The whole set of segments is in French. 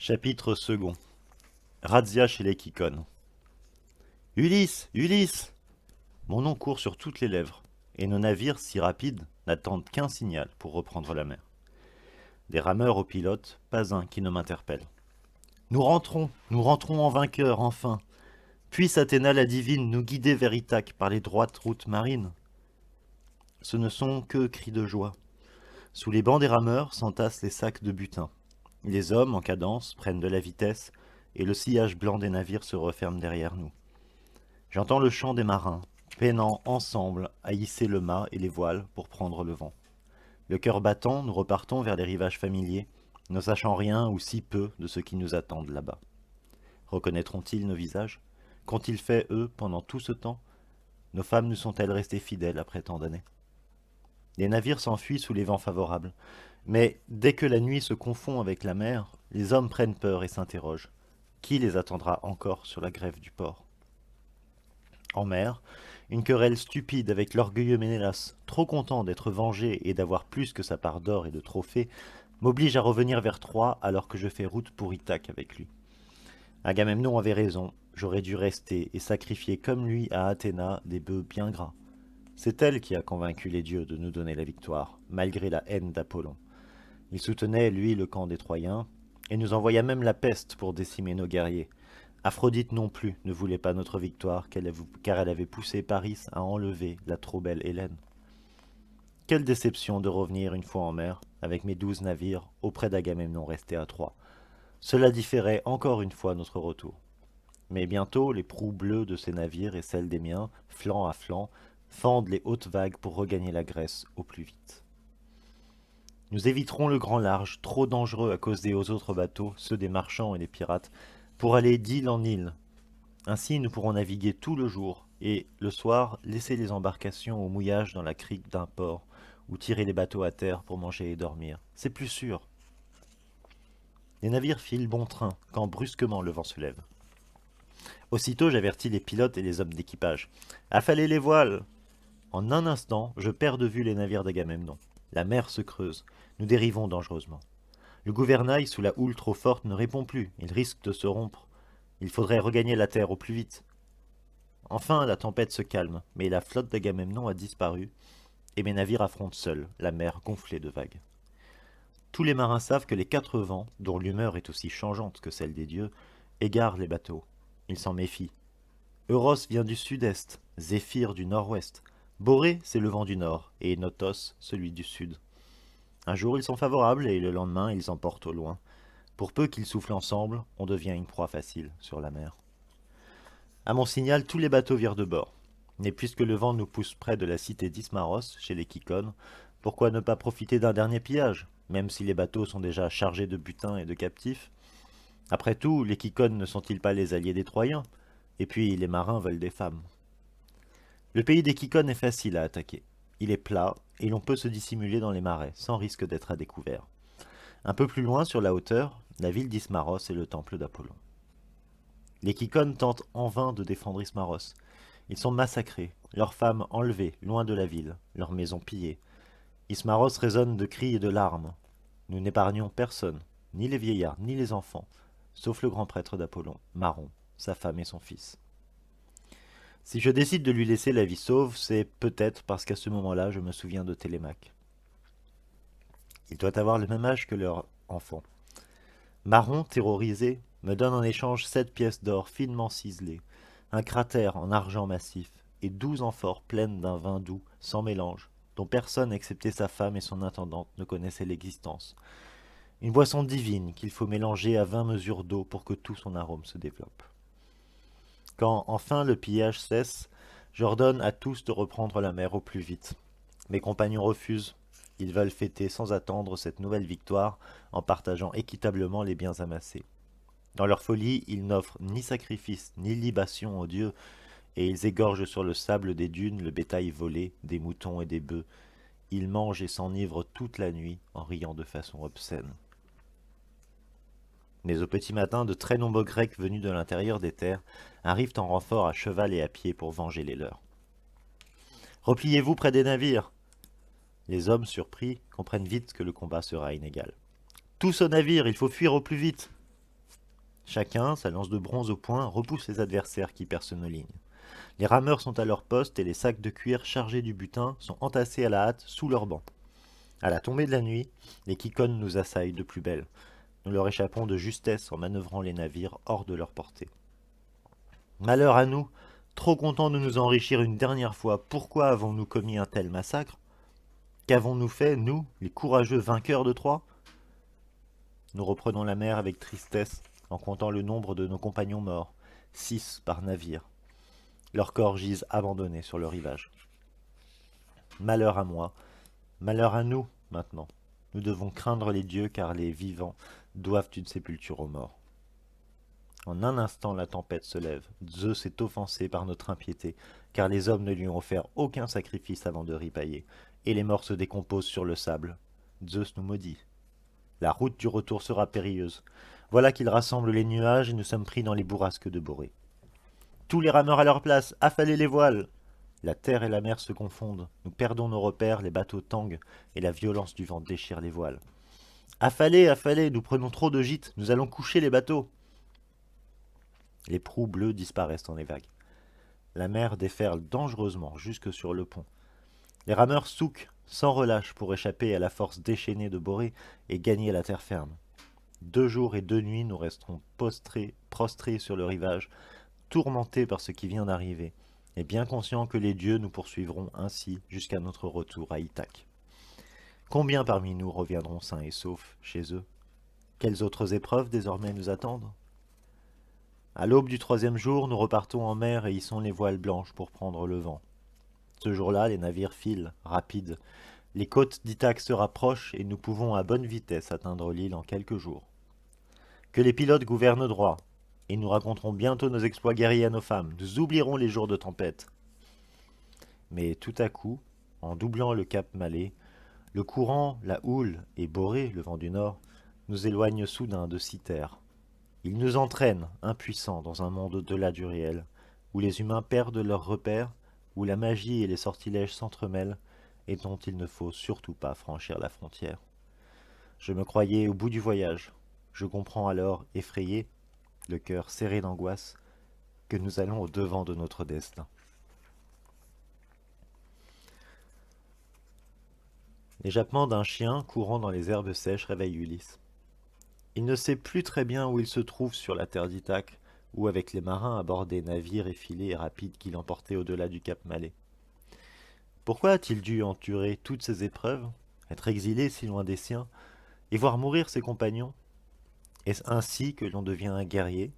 Chapitre second. Razzia chez les Kikon. Ulysse, Ulysse! Mon nom court sur toutes les lèvres, et nos navires, si rapides, n'attendent qu'un signal pour reprendre la mer. Des rameurs aux pilotes, pas un qui ne m'interpelle. Nous rentrons en vainqueurs, enfin. Puisse Athéna la divine nous guider vers Ithaque par les droites routes marines. Ce ne sont que cris de joie. Sous les bancs des rameurs s'entassent les sacs de butin. Les hommes, en cadence, prennent de la vitesse, et le sillage blanc des navires se referme derrière nous. J'entends le chant des marins, peinant ensemble à hisser le mât et les voiles pour prendre le vent. Le cœur battant, nous repartons vers les rivages familiers, ne sachant rien ou si peu de ce qui nous attend là-bas. Reconnaîtront-ils nos visages? Qu'ont-ils fait, eux, pendant tout ce temps? Nos femmes nous sont-elles restées fidèles après tant d'années? Les navires s'enfuient sous les vents favorables, mais dès que la nuit se confond avec la mer, les hommes prennent peur et s'interrogent. Qui les attendra encore sur la grève du port? En mer, une querelle stupide avec l'orgueilleux Ménélas, trop content d'être vengé et d'avoir plus que sa part d'or et de trophées, m'oblige à revenir vers Troie alors que je fais route pour Ithaque avec lui. Agamemnon avait raison, j'aurais dû rester et sacrifier comme lui à Athéna des bœufs bien gras. C'est elle qui a convaincu les dieux de nous donner la victoire, malgré la haine d'Apollon. Il soutenait, lui, le camp des Troyens, et nous envoya même la peste pour décimer nos guerriers. Aphrodite non plus ne voulait pas notre victoire, car elle avait poussé Paris à enlever la trop belle Hélène. Quelle déception de revenir une fois en mer, avec mes 12 navires, auprès d'Agamemnon resté à Troie. Cela différait encore une fois notre retour. Mais bientôt, les proues bleues de ces navires et celles des miens, flanc à flanc, fendent les hautes vagues pour regagner la Grèce au plus vite. Nous éviterons le grand large, trop dangereux à cause des autres bateaux, ceux des marchands et des pirates, pour aller d'île en île. Ainsi, nous pourrons naviguer tout le jour, et, le soir, laisser les embarcations au mouillage dans la crique d'un port, ou tirer les bateaux à terre pour manger et dormir. C'est plus sûr. Les navires filent bon train, quand brusquement le vent se lève. Aussitôt, j'avertis les pilotes et les hommes d'équipage. Affalez les voiles! En un instant, je perds de vue les navires d'Agamemnon. La mer se creuse. Nous dérivons dangereusement. Le gouvernail, sous la houle trop forte, ne répond plus. Il risque de se rompre. Il faudrait regagner la terre au plus vite. Enfin, la tempête se calme, mais la flotte d'Agamemnon a disparu, et mes navires affrontent seuls la mer gonflée de vagues. Tous les marins savent que les 4 vents, dont l'humeur est aussi changeante que celle des dieux, égarent les bateaux. Ils s'en méfient. Euros vient du sud-est, Zéphyr du nord-ouest. Borée, c'est le vent du nord, et Notos, celui du sud. Un jour ils sont favorables, et le lendemain ils emportent au loin. Pour peu qu'ils soufflent ensemble, on devient une proie facile sur la mer. À mon signal, tous les bateaux virent de bord. Mais puisque le vent nous pousse près de la cité d'Ismaros, chez les Kikones, pourquoi ne pas profiter d'un dernier pillage, même si les bateaux sont déjà chargés de butin et de captifs? Après tout, les Kikones ne sont-ils pas les alliés des Troyens? Et puis, les marins veulent des femmes. Le pays des Kikones est facile à attaquer. Il est plat, et l'on peut se dissimuler dans les marais, sans risque d'être à découvert. Un peu plus loin, sur la hauteur, la ville d'Ismaros et le temple d'Apollon. Les Kikones tentent en vain de défendre Ismaros. Ils sont massacrés, leurs femmes enlevées, loin de la ville, leurs maisons pillées. Ismaros résonne de cris et de larmes. Nous n'épargnons personne, ni les vieillards, ni les enfants, sauf le grand prêtre d'Apollon, Maron, sa femme et son fils. Si je décide de lui laisser la vie sauve, c'est peut-être parce qu'à ce moment-là, je me souviens de Télémaque. Il doit avoir le même âge que leur enfant. Maron, terrorisé, me donne en échange 7 pièces d'or finement ciselées, un cratère en argent massif et 12 amphores pleines d'un vin doux, sans mélange, dont personne excepté sa femme et son intendante ne connaissait l'existence. Une boisson divine qu'il faut mélanger à 20 mesures d'eau pour que tout son arôme se développe. Quand enfin le pillage cesse, j'ordonne à tous de reprendre la mer au plus vite. Mes compagnons refusent. Ils veulent fêter sans attendre cette nouvelle victoire en partageant équitablement les biens amassés. Dans leur folie, ils n'offrent ni sacrifice ni libation aux dieux, et ils égorgent sur le sable des dunes le bétail volé, des moutons et des bœufs. Ils mangent et s'enivrent toute la nuit en riant de façon obscène. Mais au petit matin, de très nombreux Grecs venus de l'intérieur des terres arrivent en renfort à cheval et à pied pour venger les leurs. Repliez-vous près des navires! Les hommes, surpris, comprennent vite que le combat sera inégal. Tous au navire, il faut fuir au plus vite! Chacun, sa lance de bronze au poing, repousse les adversaires qui percent nos lignes. Les rameurs sont à leur poste et les sacs de cuir chargés du butin sont entassés à la hâte sous leurs bancs. À la tombée de la nuit, les Kikones nous assaillent de plus belle. Nous leur échappons de justesse en manœuvrant les navires hors de leur portée. Malheur à nous, trop contents de nous enrichir une dernière fois, pourquoi avons-nous commis un tel massacre? Qu'avons-nous fait, nous, les courageux vainqueurs de Troie? Nous reprenons la mer avec tristesse en comptant le nombre de nos compagnons morts, 6 par navire. Leurs corps gisent abandonnés sur le rivage. Malheur à moi, malheur à nous, maintenant. Nous devons craindre les dieux car les vivants doivent une sépulture aux morts. En un instant, la tempête se lève. Zeus est offensé par notre impiété, car les hommes ne lui ont offert aucun sacrifice avant de ripailler, et les morts se décomposent sur le sable. Zeus nous maudit. La route du retour sera périlleuse. Voilà qu'il rassemble les nuages et nous sommes pris dans les bourrasques de Borée. Tous les rameurs à leur place, affalez les voiles! La terre et la mer se confondent. Nous perdons nos repères, les bateaux tanguent, et la violence du vent déchire les voiles. Affalez, affalez, nous prenons trop de gîtes, nous allons coucher les bateaux! Les proues bleues disparaissent dans les vagues. La mer déferle dangereusement jusque sur le pont. Les rameurs souquent sans relâche pour échapper à la force déchaînée de Borée et gagner la terre ferme. 2 jours et 2 nuits, nous resterons prostrés sur le rivage, tourmentés par ce qui vient d'arriver, et bien conscients que les dieux nous poursuivront ainsi jusqu'à notre retour à Ithaque. Combien parmi nous reviendront sains et saufs chez eux? Quelles autres épreuves désormais nous attendent? À l'aube du 3e jour, nous repartons en mer et hissons les voiles blanches pour prendre le vent. Ce jour-là, les navires filent, rapides. Les côtes d'Ithaque se rapprochent et nous pouvons à bonne vitesse atteindre l'île en quelques jours. Que les pilotes gouvernent droit, et nous raconterons bientôt nos exploits guerriers à nos femmes. Nous oublierons les jours de tempête. Mais tout à coup, en doublant le cap Malais, le courant, la houle et Borée, le vent du nord, nous éloignent soudain de Cythère. Il nous entraîne, impuissants, dans un monde au-delà du réel, où les humains perdent leurs repères, où la magie et les sortilèges s'entremêlent, et dont il ne faut surtout pas franchir la frontière. Je me croyais au bout du voyage. Je comprends alors, effrayé, le cœur serré d'angoisse, que nous allons au devant de notre destin. Les jappements d'un chien courant dans les herbes sèches réveillent Ulysse. Il ne sait plus très bien où il se trouve sur la terre d'Ithaque, ou avec les marins à bord des navires effilés et rapides qui l'emportaient au-delà du cap Malais. Pourquoi a-t-il dû endurer toutes ces épreuves, être exilé si loin des siens, et voir mourir ses compagnons? Est-ce ainsi que l'on devient un guerrier,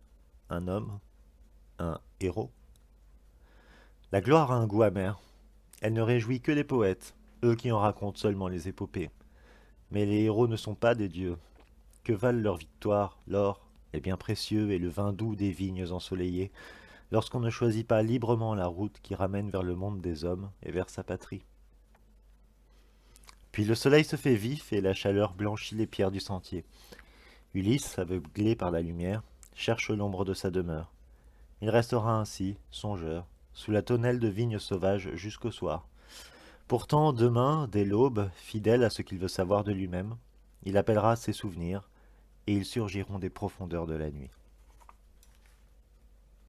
un homme, un héros? La gloire a un goût amer. Elle ne réjouit que les poètes, eux qui en racontent seulement les épopées. Mais les héros ne sont pas des dieux. Que valent leur victoire, l'or, les biens précieux et le vin doux des vignes ensoleillées, lorsqu'on ne choisit pas librement la route qui ramène vers le monde des hommes et vers sa patrie? Puis le soleil se fait vif et la chaleur blanchit les pierres du sentier. Ulysse, aveuglé par la lumière, cherche l'ombre de sa demeure. Il restera ainsi, songeur, sous la tonnelle de vignes sauvages jusqu'au soir. Pourtant, demain, dès l'aube, fidèle à ce qu'il veut savoir de lui-même, il appellera ses souvenirs, et ils surgiront des profondeurs de la nuit.